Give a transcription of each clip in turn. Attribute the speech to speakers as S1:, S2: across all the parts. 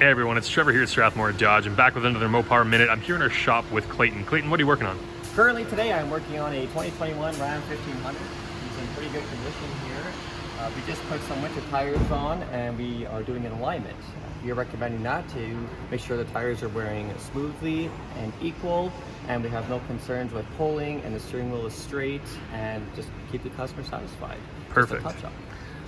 S1: Hey everyone, it's Trevor here at Strathmore Dodge. I'm back with another Mopar Minute. I'm here in our shop with Clayton. Clayton, what are you working on?
S2: Currently today I'm working on a 2021 Ram 1500. It's in pretty good condition here. We just put some winter tires on and we are doing an alignment. We are recommending that to make sure the tires are wearing smoothly and equal, and we have no concerns with pulling and the steering wheel is straight, and just keep the customer satisfied.
S1: Perfect.
S2: Just a touch-up.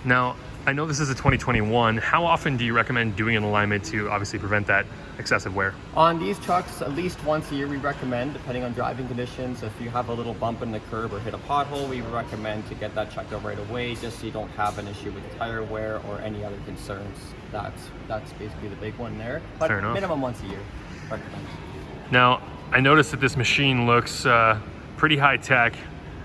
S1: Now, I know this is a 2021. How often do you recommend doing an alignment to obviously prevent that excessive wear?
S2: On these trucks, at least once a year we recommend, depending on driving conditions. If you have a little bump in the curb or hit a pothole, we recommend to get that checked out right away, just so you don't have an issue with tire wear or any other concerns. That's basically the big one there. But
S1: Fair enough.
S2: Minimum once a year, recommend.
S1: Now, I noticed that this machine looks pretty high tech,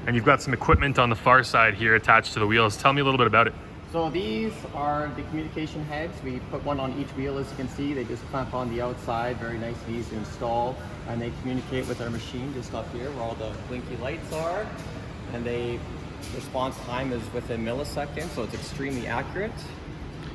S1: and you've got some equipment on the far side here attached to the wheels. Tell me a little bit about it.
S2: So these are the communication heads. We put one on each wheel, as you can see. They just clamp on the outside, very nice and easy to install. And they communicate with our machine just up here where all the blinky lights are. And response time is within milliseconds, so it's extremely accurate.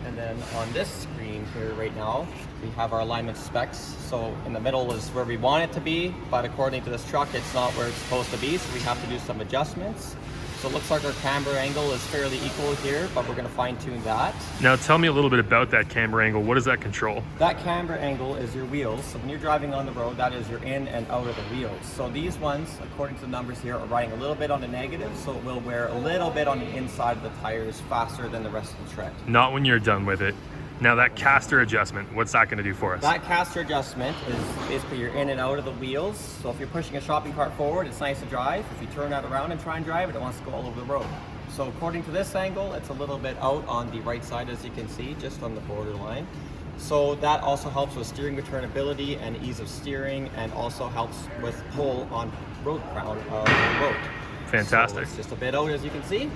S2: And then on this screen here right now, we have our alignment specs. So in the middle is where we want it to be, but according to this truck, it's not where it's supposed to be, so we have to do some adjustments. So it looks like our camber angle is fairly equal here, but we're going to fine tune that.
S1: Now tell me a little bit about that camber angle. What does that control?
S2: That camber angle is your wheels. So when you're driving on the road, that is your in and out of the wheels. So these ones, according to the numbers here, are riding a little bit on the negative, so it will wear a little bit on the inside of the tires faster than the rest of the tread.
S1: Not when you're done with it. Now that caster adjustment, what's that going to do for us?
S2: That caster adjustment is basically your in and out of the wheels. So if you're pushing a shopping cart forward, it's nice to drive. If you turn that around and try and drive it, it wants to go all over the road. So according to this angle, it's a little bit out on the right side, as you can see, just on the borderline. So that also helps with steering returnability and ease of steering, and also helps with pull on road crown of the road.
S1: Fantastic.
S2: So it's just a bit out, as you can see.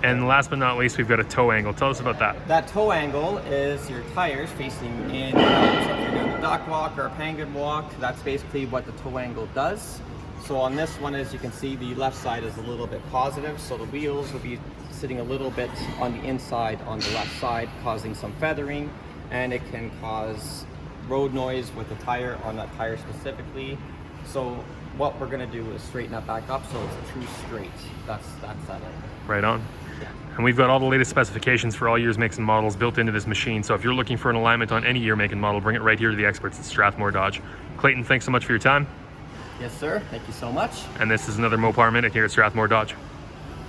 S1: And last but not least, we've got a toe angle. Tell us about that.
S2: That toe angle is your tires facing in and out. So if you're doing a dock walk or a penguin walk, that's basically what the toe angle does. So on this one, as you can see, the left side is a little bit positive, so the wheels will be sitting a little bit on the inside on the left side, causing some feathering, and it can cause road noise with the tire on that tire specifically. So what we're gonna do is straighten that back up so it's a true straight. That's that angle.
S1: Right on.
S2: Yeah.
S1: And we've got all the latest specifications for all years, makes, and models built into this machine. So if you're looking for an alignment on any year, make, and model, bring it right here to the experts at Strathmore Dodge. Clayton, thanks so much for your time.
S2: Yes, sir. Thank you so much.
S1: And this is another Mopar Minute here at Strathmore Dodge.